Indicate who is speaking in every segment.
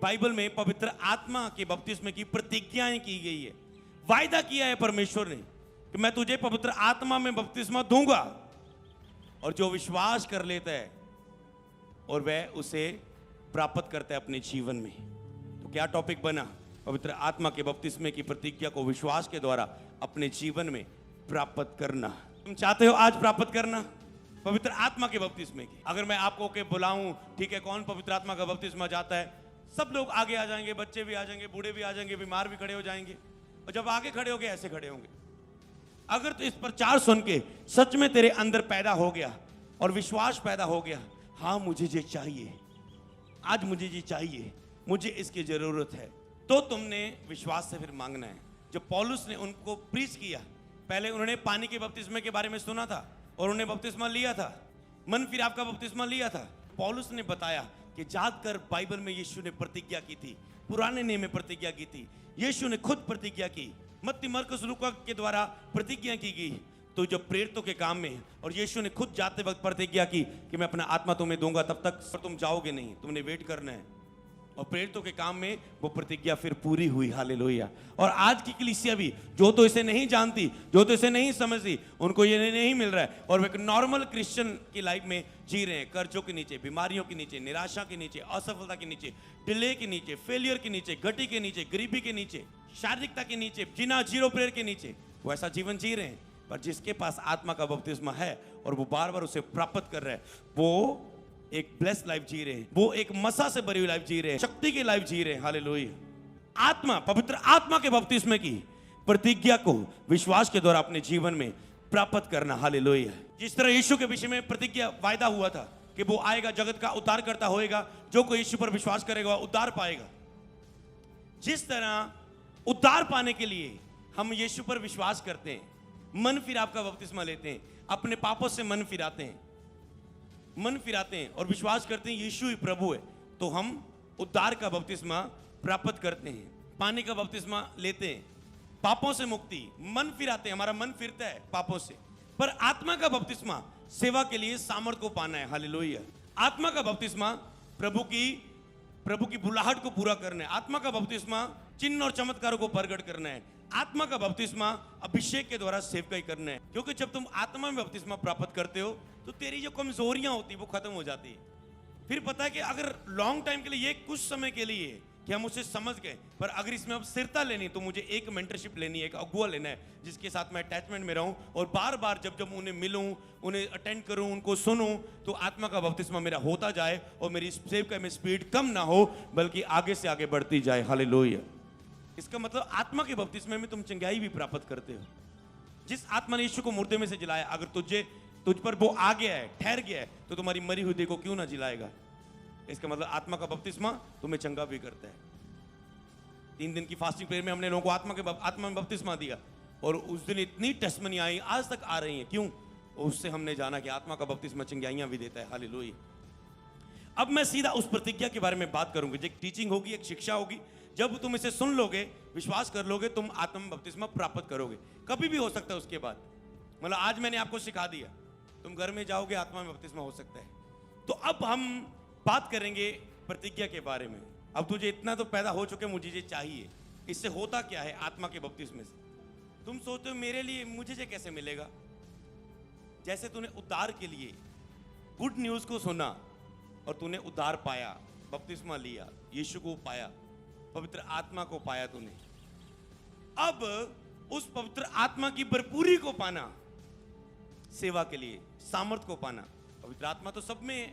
Speaker 1: Bible में पवित्र आत्मा के बपतिस्मे की प्रतिज्ञाएं की गई है। वायदा किया है परमेश्वर ने कि मैं तुझे पवित्र आत्मा में बपतिस्मा दूंगा, और जो विश्वास कर लेता है और वह उसे प्राप्त करता है अपने जीवन में। तो क्या टॉपिक बना? पवित्र आत्मा के बपतिस्मे की प्रतिज्ञा को विश्वास के द्वारा अपने जीवन में प्राप्त करना। तुम चाहते हो आज प्राप्त करना पवित्र आत्मा के बपतिस्मे की? अगर मैं आपको के बुलाऊं, ठीक है, कौन पवित्र आत्मा का बपतिस्मा जाता है? सब लोग आगे आ जाएंगे, बच्चे भी आ जाएंगे, बूढ़े भी आ जाएंगे, बीमार भी खड़े हो जाएंगे, और जब आगे खड़े होंगे ऐसे खड़े होंगे। अगर तो इस प्रचार सुन के सच में तेरे अंदर पैदा हो गया और विश्वास पैदा हो गया, हाँ मुझे ये चाहिए, आज मुझे ये चाहिए, मुझे इसकी जरूरत है, तो तुमने विश्वास से फिर मांगना है। जब पौलुस ने उनको प्रीच किया, पहले उन्होंने पानी के बपतिस्मे के बारे में सुना था और उन्होंने बपतिस्मा लिया था, मन फिराव का बपतिस्मा लिया था। पौलुस ने बताया कि जाकर बाइबल में यीशु ने प्रतिज्ञा की थी, पुराने नियम में प्रतिज्ञा की थी, यीशु ने खुद प्रतिज्ञा की, मत्ती मरकुस लूका के द्वारा प्रतिज्ञा की गई। तो जब प्रेरितों के काम में और यीशु ने खुद जाते वक्त प्रतिज्ञा की कि मैं अपना आत्मा तुम्हें दूंगा, तब तक तुम जाओगे नहीं, तुमने वेट करना है, और प्रेरितों के काम में वो प्रतिज्ञा फिर पूरी हुई। हालेलुया। और आज की कलीसिया भी, जो तो इसे नहीं जानती, जो तो इसे नहीं समझती, उनको ये नहीं मिल रहा है, और वे एक नॉर्मल क्रिश्चियन की लाइफ में जी रहे हैं, कर्जों के नीचे, बीमारियों के नीचे, निराशा के नीचे, असफलता के नीचे, डिले के नीचे, फेलियर के नीचे, गति के नीचे, गरीबी के नीचे, शारीरिकता के नीचे, जीना जीरो प्रेयर के नीचे, वो ऐसा जीवन जी रहे हैं। पर जिसके पास आत्मा का बपतिस्मा है और वो बार बार उसे प्राप्त कर रहा है, वो एक ब्लेस्ड लाइफ जी रहे हैं, वो एक मसा से भरी हुई लाइफ जी रहे हैं, शक्ति की लाइफ जी रहे हैं। हालेलुया। आत्मा, पवित्र आत्मा के बपतिस्मे की प्रतिज्ञा को विश्वास के द्वारा अपने जीवन में प्राप्त करना। हालेलुया। जिस तरह यीशु के विषय में प्रतिज्ञा वायदा हुआ था कि वो आएगा, जगत का उद्धार करता होएगा, जो कोई यीशु पर विश्वास करेगा वह उद्धार पाएगा। जिस तरह उद्धार पाने के लिए हम यीशु पर विश्वास करते हैं, मन फिराव का बपतिस्मा लेते हैं, अपने पापों से मन फिराते हैं और विश्वास करते हैं यीशु ही प्रभु है, तो हम उद्धार का बपतिस्मा प्राप्त करते हैं, पानी का बपतिस्मा लेते हैं, पापों से मुक्ति, मन फिराते हैं, हमारा मन फिरता है पापों से। पर आत्मा का बपतिस्मा सेवा के लिए सामर्थ को पाना है। हालेलुया। आत्मा का बपतिस्मा प्रभु की बुलाहट को पूरा करना है। आत्मा का बपतिस्मा चिन्ह और चमत्कारों को प्रकट करना है। आत्मा का बपतिस्मा अभिषेक के द्वारा सेवकाई करना है। क्योंकि जब तुम आत्मा में बपतिस्मा प्राप्त करते हो तो तेरी जो कमजोरियां होती वो खत्म हो जाती है। फिर पता है कि अगर लॉन्ग टाइम के लिए, ये कुछ समय के लिए कि हम उसे समझ गए, पर अगर इसमें अब स्थिरता लेनी तो मुझे एक मेंटरशिप लेनी है, एक अगुआ लेना है, जिसके साथ मैं अटैचमेंट में रहूं और बार बार जब उन्हें मिलूं, उन्हें अटेंड करूं, उनको सुनूं, तो आत्मा का बपतिस्मा मेरा होता जाए और मेरी सेवकाई में स्पीड कम ना हो बल्कि आगे से आगे बढ़ती जाए। हालेलुया। इसका मतलब आत्मा के बपतिस्मे में तुम चंगाई भी प्राप्त करते हो। जिस आत्मा ने यीशु को मुर्दे में से जिलाया, अगर तुझ पर वो आ गया है, ठहर गया है, तो तुम्हारी मरी हुई देह को क्यों ना जिलाएगा? इसका मतलब आत्मा का बपतिस्मा तुम्हें चंगा भी करता है। 3 दिन की फास्टिंग प्रेयर में हमने लोगों को आत्मा में बपतिस्मा दिया, और उस दिन इतनी टेस्टमनी आई, आज तक आ रही है। क्यों? उससे हमने जाना कि आत्मा का बपतिस्मा चंगाइयां भी देता है। हालेलुया। अब मैं सीधा उस प्रतिज्ञा के बारे में बात करूंगी। एक टीचिंग होगी, एक शिक्षा होगी। जब तुम इसे सुन लोगे, विश्वास कर लोगे, तुम आत्मा में बपतिस्मा प्राप्त करोगे। कभी भी हो सकता है उसके बाद, मतलब आज मैंने आपको सिखा दिया, तुम घर में जाओगे, आत्मा में बपतिस्मा हो सकता है। तो अब हम बात करेंगे प्रतिज्ञा के बारे में। अब तुझे इतना तो पैदा हो चुके, मुझे ये चाहिए, इससे होता क्या है आत्मा के बपतिस्मे से? तुम सोचते हो मेरे लिए, मुझे ये कैसे मिलेगा? जैसे तूने उद्धार के लिए गुड न्यूज को सुना और तूने उद्धार पाया, बपतिस्मा लिया, यीशु को पाया, पवित्र आत्मा को पाया तूने, अब उस पवित्र आत्मा की भरपूरी को पाना, सेवा के लिए सामर्थ को पाना। पवित्र आत्मा तो सब में है,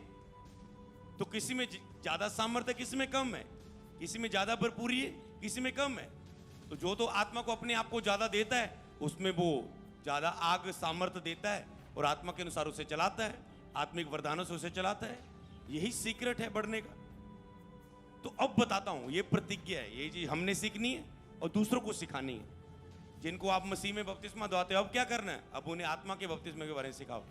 Speaker 1: तो किसी में ज्यादा सामर्थ है, किसी में कम है, किसी में ज्यादा भरपूरी है, किसी में कम है। तो जो तो आत्मा को अपने आप को ज्यादा देता है, उसमें वो ज्यादा आग सामर्थ देता है और आत्मा के अनुसार उसे चलाता है, आत्मिक वरदानों से उसे चलाता है। यही सीक्रेट है बढ़ने का। तो अब बताता हूं, ये प्रतिज्ञा है, ये चीज हमने सीखनी है और दूसरों को सिखानी है। जिनको आप मसीह में बपतिस्मा दवाते हो, अब क्या करना है? अब उन्हें आत्मा के बपतिस्मे के बारे में सिखाओ।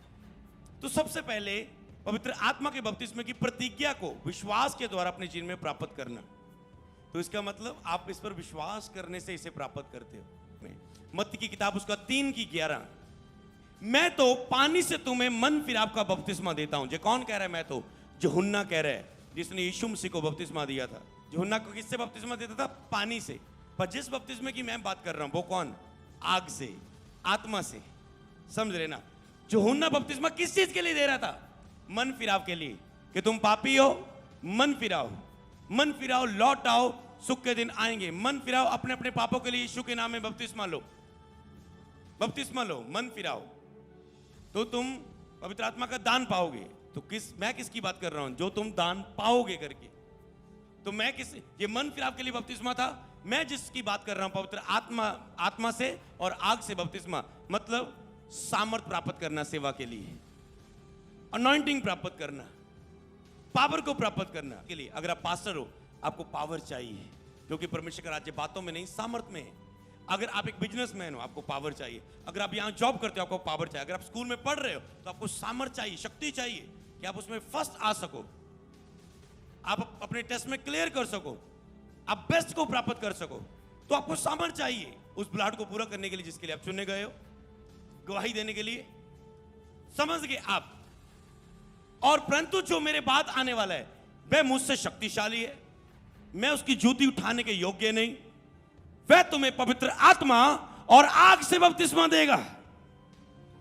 Speaker 1: तो सबसे पहले पवित्र आत्मा के बपतिस्मे की प्रतिज्ञा को विश्वास के द्वारा अपने जीवन में प्राप्त करना। तो इसका मतलब आप इस पर विश्वास करने से इसे प्राप्त करते हो। मत्ती की किताब उसका 3:11, मैं तो पानी से तुम्हें मन फिराव का बपतिस्मा देता हूं। जो कौन कह रहा है? मैं तो यूहन्ना कह रहा है, जिसने यीशु मसीह को बपतिस्मा दिया था। यूहन्ना को किससे बपतिस्मा देता था? पानी से। पर जिस बपतिस्मे की मैं बात कर रहा हूं वो कौन? आग से, आत्मा से। समझ रहे ना? यूहन्ना बपतिस्मा किस चीज के लिए दे रहा था? मन फिराव के लिए, कि तुम पापी हो, मन फिराओ, मन फिराओ, लौट आओ, सुख के दिन आएंगे। मन फिराओ, अपने अपने पापों के लिए यीशु के नाम में बपतिस्मा लो, बपतिस्मा लो, मन फिराओ, तो तुम पवित्र आत्मा का दान पाओगे। तो मैं किसकी बात कर रहा हूं? जो तुम दान पाओगे करके। तो मैं ये मन फिराव के लिए बपतिस्मा था। मैं जिसकी बात कर रहा हूं पवित्र आत्मा से और आग से बपतिस्मा, मतलब सामर्थ प्राप्त करना सेवा के लिए, अनॉइंटिंग प्राप्त करना, पावर को प्राप्त करना के लिए। अगर आप पास्टर हो, आपको पावर चाहिए, क्योंकि परमेश्वर का राज्य बातों में नहीं सामर्थ में है। अगर आप एक बिजनेसमैन हो, आपको पावर चाहिए। अगर आप यहां जॉब करते हो, आपको पावर चाहिए। अगर आप स्कूल में पढ़ रहे हो, तो आपको सामर्थ चाहिए, शक्ति चाहिए कि आप उसमें फर्स्ट आ सको, आप अपने टेस्ट में क्लियर कर सको, आप बेस्ट को प्राप्त कर सको। तो आपको सामर्थ चाहिए उस ब्लाड को पूरा करने के लिए जिसके लिए आप चुने गए हो, गवाही देने के लिए। समझ गए आप? और परंतु जो मेरे बाद आने वाला है वह मुझसे शक्तिशाली है, मैं उसकी जूती उठाने के योग्य नहीं। वह तुम्हें पवित्र आत्मा और आग से बपतिस्मा देगा।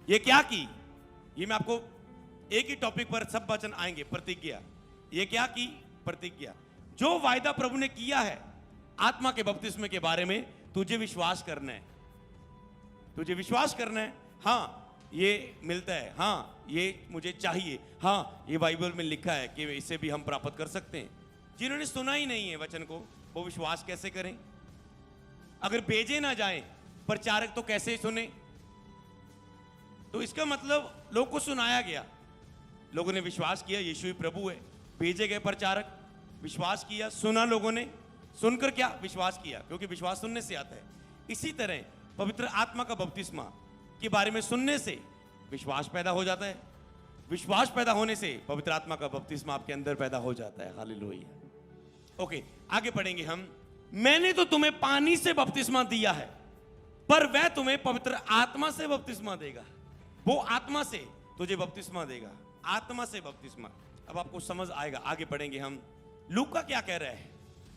Speaker 1: ये क्या की? ये मैं आपको एक ही टॉपिक पर सब वचन आएंगे। प्रतिज्ञा। ये क्या की? प्रतिज्ञा। जो वायदा प्रभु ने किया है आत्मा के बपतिस्मे के बारे में, तुझे विश्वास करना है, तुझे विश्वास करना है। हाँ ये मिलता है, हाँ ये मुझे चाहिए, हाँ ये बाइबल में लिखा है कि इसे भी हम प्राप्त कर सकते हैं। जिन्होंने सुना ही नहीं है वचन को, वो विश्वास कैसे करें? अगर भेजे ना जाएं प्रचारक तो कैसे सुने? तो इसका मतलब लोगों को सुनाया गया, लोगों ने विश्वास किया यीशु ही प्रभु है। भेजे गए प्रचारक, विश्वास किया, सुना लोगों ने, सुनकर क्या? विश्वास किया, क्योंकि विश्वास सुनने से आता है। इसी तरह पवित्र आत्मा का बपतिस्मा के बारे में सुनने से विश्वास पैदा हो जाता है। विश्वास पैदा होने से पवित्र आत्मा का बपतिस्मा आपके अंदर पैदा हो जाता है। हालेलुया। ओके, आगे पढ़ेंगे हम। मैंने तो तुम्हें पानी से बपतिस्मा दिया है, पर वह तुम्हें पवित्र आत्मा से बपतिस्मा देगा। वो आत्मा से तुझे बपतिस्मा देगा, आत्मा से बपतिस्मा। अब आपको समझ आएगा। आगे पढ़ेंगे हम। लूका क्या कह रहा है?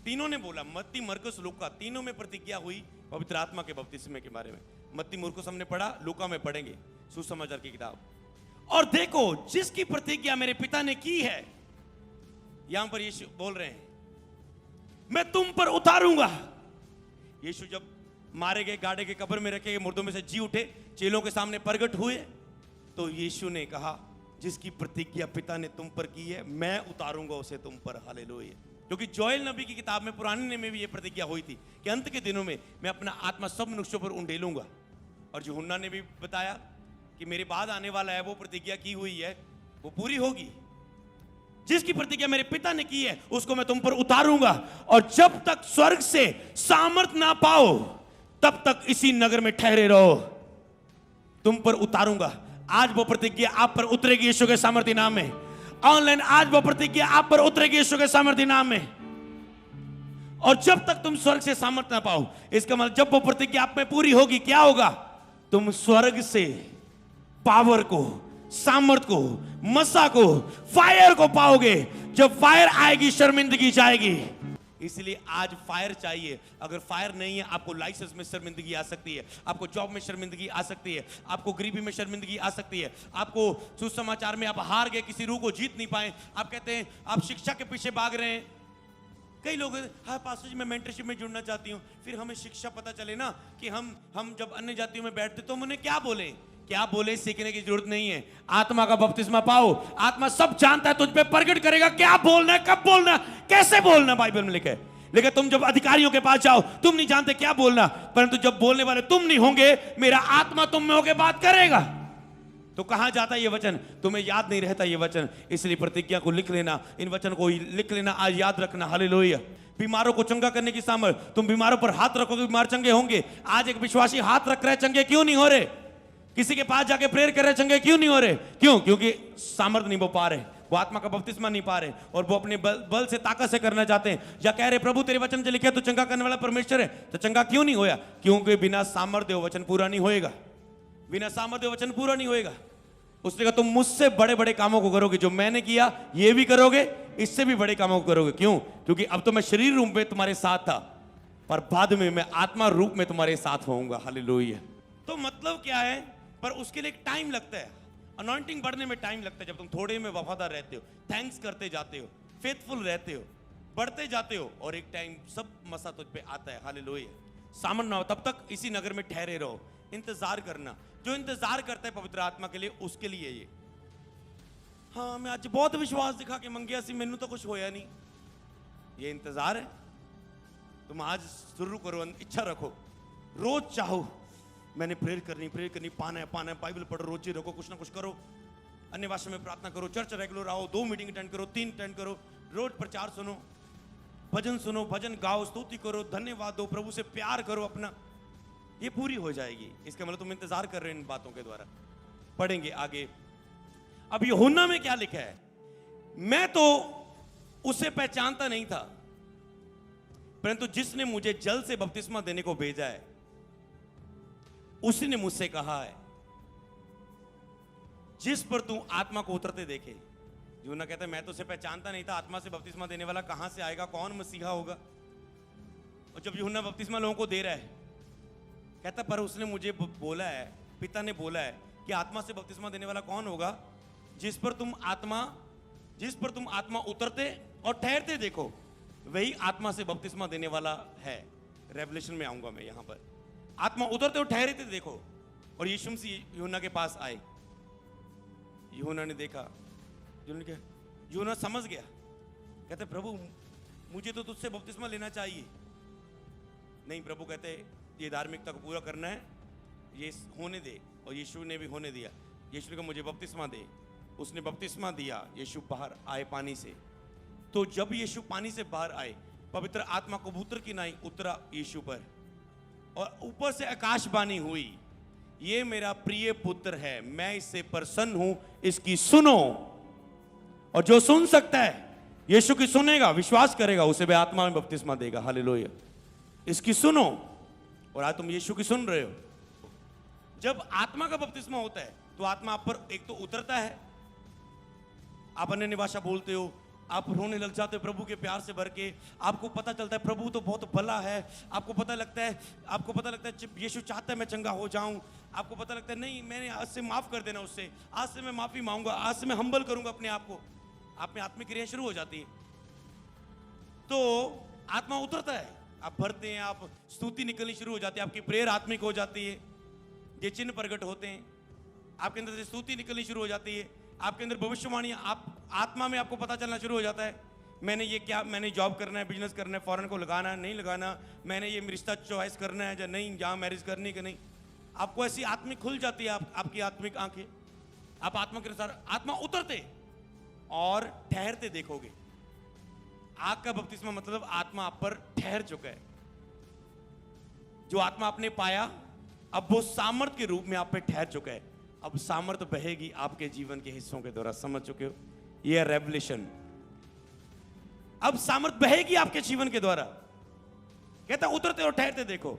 Speaker 1: तीनों ने बोला, मत्ती, मरकुस, लूका, तीनों में प्रतिज्ञा हुई पवित्र आत्मा के बपतिस्मे के बारे में। मत्ती, मरकुस हमने पढ़ा, लूका में पढ़ेंगे सुसमाचार की किताब। और देखो, जिसकी प्रतिज्ञा मेरे पिता ने की है, यहां पर यीशु बोल रहे हैं, मैं तुम पर उतारूंगा। यीशु जब मारे गए, गाड़े के कब्र में रखे गए, मुर्दों में से जी उठे, चेलों के सामने प्रकट हुए, तो यीशु ने कहा, जिसकी प्रतिज्ञा पिता ने तुम पर की है, मैं उतारूंगा उसे तुम पर। हालेलुया। क्योंकि जोएल नबी की किताब में, पुराने में भी यह प्रतिज्ञा हुई थी कि अंत के दिनों में मैं अपना आत्मा सब मनुष्यों पर उंडेलूंगा। और यूहन्ना ने भी बताया कि मेरे बाद आने वाला है, वो प्रतिज्ञा की हुई है, वो पूरी होगी। जिसकी प्रतिज्ञा मेरे पिता ने की है, उसको मैं तुम पर उतारूंगा। और जब तक स्वर्ग से सामर्थ ना पाओ, तब तक इसी नगर में ठहरे रहो। तुम पर उतारूंगा। आज वो प्रतिज्ञा आप पर उतरेगी यीशु के सामर्थ्य नाम में। ऑनलाइन आज वो प्रतिज्ञा आप पर उतरेगी यीशु के सामर्थ्य नाम में। और जब तक तुम स्वर्ग से सामर्थ्य ना पाओ, इसका मतलब जब वो प्रतिज्ञा आप में पूरी होगी, क्या होगा? तुम स्वर्ग से पावर को, सामर्थ को, मसा को, फायर को पाओगे। जब फायर आएगी, शर्मिंदगी जाएगी। इसलिए आज फायर चाहिए। अगर फायर नहीं है, आपको लाइसेंस में शर्मिंदगी आ सकती है, आपको जॉब में शर्मिंदगी आ सकती है, आपको गरीबी में शर्मिंदगी आ सकती है, आपको सुसमाचार में आप हार गए, किसी रूह को जीत नहीं पाए, आप कहते हैं आप शिक्षा के पीछे भाग रहे हैं। कई लोग, हाँ पास्टर जी मैं मेंटरशिप में जुड़ना चाहती हूँ, फिर हमें शिक्षा पता चले ना कि हम जब अन्य जातियों में बैठते तो हम उन्हें क्या बोले, क्या बोले, सीखने की जरूरत नहीं है। आत्मा का बपतिस्मा पाओ, आत्मा सब जानता है, तुझ पे प्रकट करेगा क्या बोलना है, कब बोलना है, कैसे बोलना, बाइबल में लिखा है। लेकिन तुम जब अधिकारियों के पास जाओ, तुम नहीं जानते क्या बोलना, परंतु जब बोलने वाले तुम नहीं होंगे, मेरा आत्मा तुम में होकर बात करेगा। तो कहां जाता है ये वचन? तुम्हें याद नहीं रहता ये वचन, इसलिए प्रतिज्ञा को लिख लेना, इन वचन को लिख लेना, आज याद रखना। हालेलुया। बीमारों को चंगा करने की सामर्थ, तुम बीमारों पर हाथ रखोगे, बीमार चंगे होंगे। आज एक विश्वासी हाथ रख रहा है, चंगे क्यों नहीं हो रहे? किसी के पास जाके प्रेयर कर रहे, चंगे क्यों नहीं हो रहे? क्यों? क्योंकि सामर्थ नहीं वो पा रहे, वो आत्मा का बपतिस्मा नहीं पा रहे, और वो अपने बल से, ताकत से करना चाहते हैं। या कह रहे प्रभु तेरे वचन से लिखे तो चंगा करने वाला परमेश्वर है, तो चंगा क्यों नहीं होया? क्योंकि बिना सामर्थ्य वचन पूरा नहीं होएगा, बिना सामर्थ्य वचन पूरा नहीं होएगा। उसने कहा तुम मुझसे बड़े बड़े कामों को करोगे, जो मैंने किया ये भी करोगे, इससे भी बड़े कामों करोगे। क्यों? क्योंकि अब तो मैं शरीर रूप में तुम्हारे साथ था, पर बाद में मैं आत्मा रूप में तुम्हारे साथ होऊंगा। हालेलुया। तो मतलब क्या है? पर उसके लिए एक टाइम लगता है। अनॉइंटिंग बढ़ने में टाइम लगता है। जब तुम थोड़े में वफादार रहते हो, थैंक्स करते जाते हो, फेथफुल रहते हो, बढ़ते जाते हो, और एक टाइम सब मसा तुझ पे आता है। हालेलुया। सामन ना हो तब तक इसी नगर में ठहरे रहो, इंतजार करना। जो इंतजार करता है पवित्र आत्मा के लिए, उसके लिए ये। हाँ, मैं आज बहुत विश्वास दिखा के मंगिया सी, मैनू तो कुछ होया नहीं। ये इंतजार है। तुम आज शुरू करो, इच्छा रखो, रोज चाहो मैंने प्रेयर करनी, पाना है, बाइबल पढ़ो, रोज ही रखो, कुछ ना कुछ करो, अन्य भाषा में प्रार्थना करो, चर्च रेगुलर आओ, 2 मीटिंग अटेंड करो, 3 अटेंड करो, रोज प्रचार सुनो, भजन गाओ, स्तुति करो, धन्यवाद दो, प्रभु से प्यार करो अपना। ये पूरी हो जाएगी। इसका मतलब तुम इंतजार कर रहे हो इन बातों के द्वारा। पढ़ेंगे आगे। अब यूहन्ना में क्या लिखा है? मैं तो उसे पहचानता नहीं था, परंतु जिसने मुझे जल से बपतिस्मा देने को भेजा है, उसी ने मुझसे कहा है, जिस पर तू आत्मा को उतरते देखे। यूहन्ना कहता है, मैं तो उसे पहचानता नहीं था, आत्मा से बपतिस्मा देने वाला कहां से आएगा, कौन मसीहा होगा। और जब यूहन्ना बपतिस्मा लोगों को दे रहा है, कहता पर उसने मुझे बोला है, पिता ने बोला है कि आत्मा से बपतिस्मा देने वाला कौन होगा, जिस पर तुम आत्मा उतरते और ठहरते देखो, वही आत्मा से बपतिस्मा देने वाला है। रेवलेशन में आऊंगा मैं। यहां पर आत्मा उतरते और ठहरते देखो। और यीशु मसीह यूहन्ना के पास आए। यूहन्ना ने देखा, यूहन्ना समझ गया। कहते प्रभु मुझे तो तुझसे बपतिस्मा लेना चाहिए। नहीं, प्रभु कहते ये धार्मिकता को पूरा करना है, ये होने दे। और यीशु ने भी होने दिया। यीशु ने कहा मुझे बपतिस्मा दे। उसने बपतिस्मा दिया। यीशु बाहर आए पानी से। तो जब यीशु पानी से बाहर आए, पवित्र आत्मा कबूतर की नाई उतरा यीशु पर, और ऊपर से आकाशवाणी हुई, ये मेरा प्रिय पुत्र है, मैं इससे प्रसन्न हूं, इसकी सुनो। और जो सुन सकता है यीशु की सुनेगा, विश्वास करेगा, उसे भी आत्मा में बपतिस्मा देगा। हालेलुया। इसकी सुनो। और आज तुम यीशु की सुन रहे हो। जब आत्मा का बपतिस्मा होता है तो आत्मा आप पर एक तो उतरता है, आप अन्य भाषा बोलते हो, आप रोने लग जाते हो प्रभु के प्यार से भर के। आपको पता चलता है प्रभु तो बहुत भला है। आपको पता लगता है यीशु चाहता है मैं चंगा हो जाऊं। आपको पता लगता है नहीं, मैंने आज से माफ कर देना उससे, आज से मैं माफी मांगूंगा, आज से मैं हम्बल करूंगा अपने आप को। आप में आत्मिक क्रिया शुरू हो जाती है। तो आत्मा उतरता है, आप भरते हैं, आप स्तुति निकलनी शुरू हो जाती है, आपकी प्रेयर आत्मिक हो जाती है, ये चिन्ह प्रकट होते हैं, आपके अंदर से स्तुति निकलनी शुरू हो जाती है, आपके अंदर भविष्यवाणी, आप आत्मा में आपको पता चलना शुरू हो जाता है। मैंने जॉब करना है, बिजनेस करना है, फॉरेन को लगाना है नहीं लगाना, मैंने ये रिश्ता चॉइस करना है या नहीं, जहाँ मैरिज करनी कि नहीं। आपको ऐसी आत्मिक खुल जाती है, आपकी आत्मिक आंखें। आप आत्मा के अनुसार आत्मा उतरते और ठहरते देखोगे। आग का बपतिस्मा मतलब आत्मा आप पर ठहर चुका है। जो आत्मा आपने पाया, अब वो सामर्थ के रूप में आप पे ठहर चुका है। अब सामर्थ बहेगी आपके जीवन के हिस्सों के द्वारा। समझ चुके हो? ये रेवलेशन। अब सामर्थ बहेगी आपके जीवन के द्वारा। कहता उतरते और ठहरते देखो।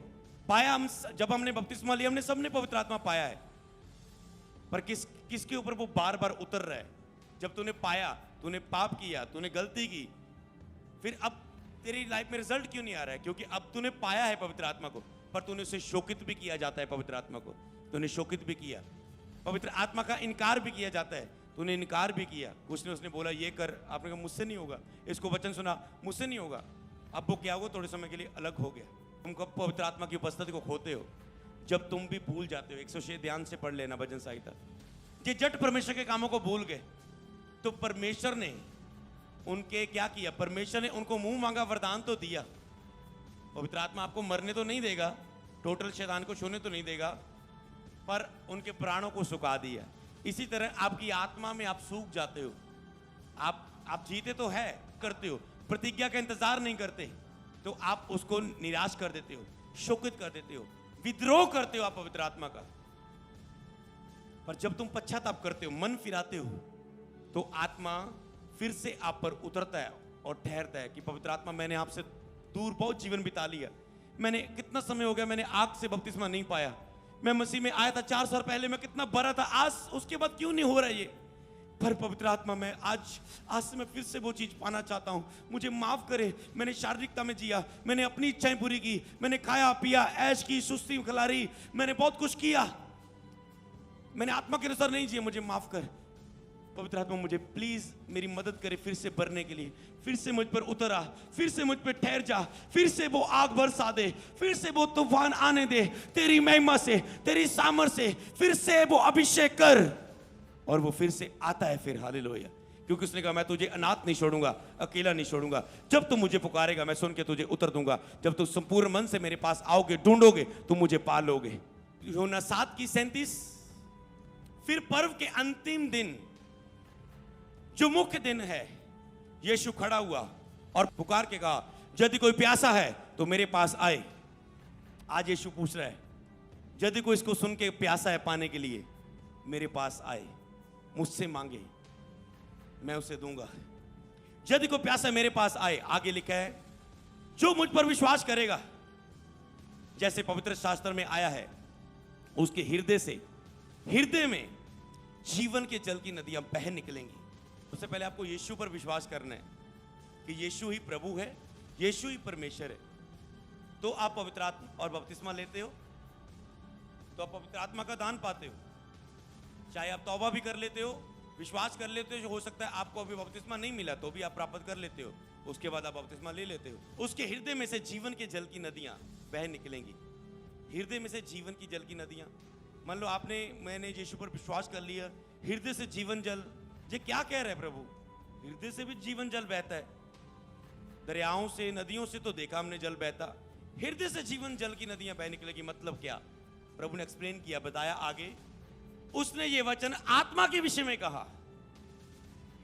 Speaker 1: पाया, हम जब हमने बपतिस्मा लिया, हमने सबने पवित्र आत्मा पाया है, पर किसके ऊपर वो बार बार उतर रहा है? जब तूने पाया, तूने पाप किया, तूने गलती की, फिर अब तेरी लाइफ में रिजल्ट क्यों नहीं आ रहा है? क्योंकि अब तूने पाया है पवित्र आत्मा को, पर तूने उसे शोकित भी किया जाता है। पवित्र आत्मा को तूने शोकित भी किया। पवित्र आत्मा का इनकार भी किया जाता है, तूने इनकार भी किया। उसने बोला ये कर, आपने कहा मुझसे नहीं होगा। इसको वचन सुना, मुझसे नहीं होगा। अब वो क्या हुआ? थोड़े समय के लिए अलग हो गया। तुम कब पवित्र आत्मा की उपस्थिति को खोते हो? जब तुम भी भूल जाते हो। 106 ध्यान से पढ़ लेना भजन संहिता। ये जट परमेश्वर के कामों को भूल गए, तो परमेश्वर ने उनके क्या किया? परमेश्वर ने उनको मुंह मांगा वरदान तो दिया। पवित्र आत्मा आपको मरने तो नहीं देगा, टोटल शैतान को छूने तो नहीं देगा, पर उनके प्राणों को सुखा दिया। इसी तरह आपकी आत्मा में आप सूख जाते हो। आप जीते तो है, करते हो, प्रतिज्ञा का इंतजार नहीं करते, तो आप उसको निराश कर देते हो, शोकित कर देते हो, विद्रोह करते हो आप पवित्र आत्मा का। पर जब तुम पश्चाताप करते हो, मन फिराते हो, तो आत्मा फिर से आप पर उतरता है और ठहरता है कि पवित्र आत्मा, मैंने आपसे दूर बहुत जीवन बिता लिया। मैंने कितना समय हो गया, मैंने आग से बपतिस्मा नहीं पाया। मैं मसीह में आया था 4 साल पहले, मैं कितना बड़ा था, आज उसके बाद क्यों नहीं हो रहा ये? पर पवित्र आत्मा मैं आज से मैं फिर से वो चीज पाना चाहता हूं। मुझे माफ करे, मैंने शारीरिकता में जिया, मैंने अपनी इच्छाएं पूरी की, मैंने खाया पिया, ऐश की, सुस्ती खिलारी, मैंने बहुत कुछ किया, मैंने आत्मा के अनुसार नहीं जिया, मुझे माफ कर। पवित्र आत्मा मुझे प्लीज मेरी मदद करे फिर से भरने के लिए, फिर से मुझ पर उतर आ, फिर से मुझ पर ठहर जा, फिर से वो आग बरसा दे, फिर से वो तूफान आने दे, तेरी महिमा से, तेरी सामर्थ से फिर से वो अभिषेक कर। और वो फिर से आता है फिर, हालेलुया। क्योंकि उसने कहा मैं तुझे अनाथ नहीं छोड़ूंगा, अकेला नहीं छोड़ूंगा, जब तुम मुझे पुकारेगा मैं सुन के तुझे उतर दूंगा, जब तुम संपूर्ण मन से मेरे पास आओगे, ढूंढोगे, तुम मुझे पालोगे। यूहन्ना 7:37। फिर पर्व के अंतिम दिन जो मुख्य दिन है, यीशु खड़ा हुआ और पुकार के कहा यदि कोई प्यासा है तो मेरे पास आए। आज यीशु पूछ रहा है यदि कोई इसको सुन के प्यासा है पाने के लिए, मेरे पास आए, मुझसे मांगे, मैं उसे दूंगा। यदि कोई प्यासा मेरे पास आए, आगे लिखा है जो मुझ पर विश्वास करेगा, जैसे पवित्र शास्त्र में आया है, उसके हृदय में जीवन के जल की नदियां बह निकलेंगी। उससे पहले आपको यीशु पर विश्वास करना है कि यीशु ही प्रभु है, यीशु ही परमेश्वर है। तो आप पवित्र आत्मा और बपतिस्मा लेते हो, तो आप पवित्र आत्मा का दान पाते हो। चाहे आप तौबा भी कर लेते हो, विश्वास कर लेते हो, जो हो सकता है आपको अभी बपतिस्मा नहीं मिला तो भी आप प्राप्त कर लेते हो, उसके बाद आप बपतिस्मा ले लेते हो। उसके हृदय में से जीवन के जल की नदियां बह निकलेंगी। हृदय में से जीवन की जल की नदियां, मान लो मैंने यीशु पर विश्वास कर लिया, हृदय से जीवन जल, ये क्या कह रहे हैं प्रभु? हृदय से भी जीवन जल बहता है। दरियाओं से, नदियों से तो देखा हमने जल बहता, हृदय से जीवन जल की नदियां बह निकलेगी। मतलब क्या? प्रभु ने एक्सप्लेन किया, बताया आगे। उसने ये वचन आत्मा के विषय में कहा,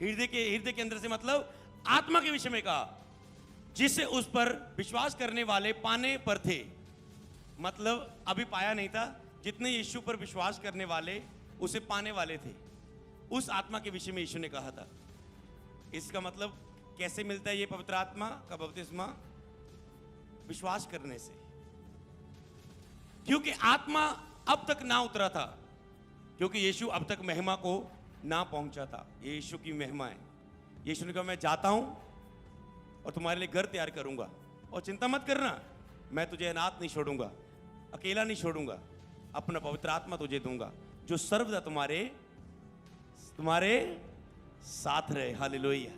Speaker 1: हृदय के अंदर से, मतलब आत्मा के विषय में कहा, जिसे उस पर विश्वास करने वाले पाने पर थे। मतलब अभी पाया नहीं था, जितने यीशु पर विश्वास करने वाले उसे पाने वाले थे, उस आत्मा के विषय में यीशु ने कहा था। इसका मतलब कैसे मिलता है ये पवित्र आत्मा का बपतिस्मा? विश्वास करने से। क्योंकि आत्मा अब तक ना उतरा था, क्योंकि यीशु अब तक महिमा को ना पहुंचा था। ये यीशु की महिमा है। यीशु ने कहा मैं जाता हूं और तुम्हारे लिए घर तैयार करूंगा, और चिंता मत करना, मैं तुझे अनाथ नहीं छोड़ूंगा, अकेला नहीं छोड़ूंगा, अपना पवित्र आत्मा तुझे दूंगा, जो सर्वदा तुम्हारे साथ रहे। हालेलुया।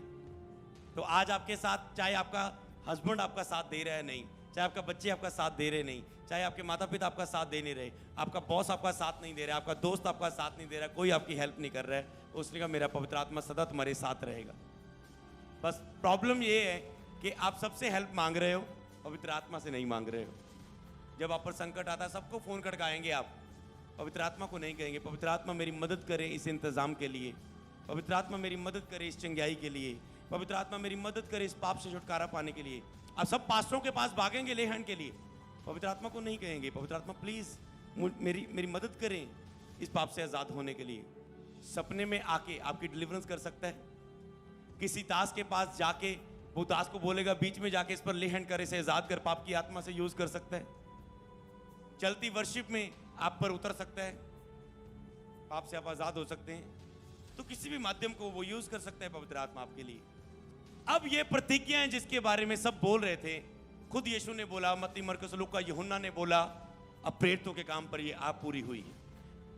Speaker 1: तो आज आपके साथ, चाहे आपका हस्बैंड आपका साथ दे रहा है नहीं, चाहे आपका बच्चे आपका साथ दे रहे नहीं, चाहे आपके माता पिता आपका साथ दे नहीं रहे, आपका बॉस आपका साथ नहीं दे रहा, आपका दोस्त आपका साथ नहीं दे रहा, कोई आपकी हेल्प नहीं कर रहा है, उसने कहा मेरा पवित्र आत्मा सदा तुम्हारे साथ रहेगा। बस प्रॉब्लम ये है कि आप सबसे हेल्प मांग रहे हो, पवित्र आत्मा से नहीं मांग रहे हो। जब आप पर संकट आता है, सबको फोन खड़काएंगे आप, पवित्र आत्मा को नहीं कहेंगे पवित्र आत्मा मेरी मदद करे इस इंतजाम के लिए, पवित्र आत्मा मेरी मदद करे इस चंगाई के लिए, पवित्र आत्मा मेरी मदद करे इस पाप से छुटकारा पाने के लिए। आप सब पास्टरों के पास भागेंगे ले हैंड के लिए, पवित्र आत्मा को नहीं कहेंगे पवित्र आत्मा प्लीज मेरी मदद करें इस पाप से आजाद होने के लिए। सपने में आके आपकी डिलीवरेंस कर सकता है। किसी दास के पास जाके वो दास को बोलेगा बीच में जाके इस पर ले हैंड कर, इसे आजाद कर, पाप की आत्मा से यूज कर सकता है। चलती वर्शिप में आप पर उतर सकता है, पाप से आप आजाद हो सकते हैं। तो किसी भी माध्यम को वो यूज कर सकता है पवित्र आत्मा आपके लिए। अब ये प्रतिज्ञाएं जिसके बारे में सब बोल रहे थे, खुद यीशु ने बोला, मत्ती, मरकुस, लूका, यूहन्ना ने बोला, अब प्रेरितों के काम पर ये आप पूरी हुई है।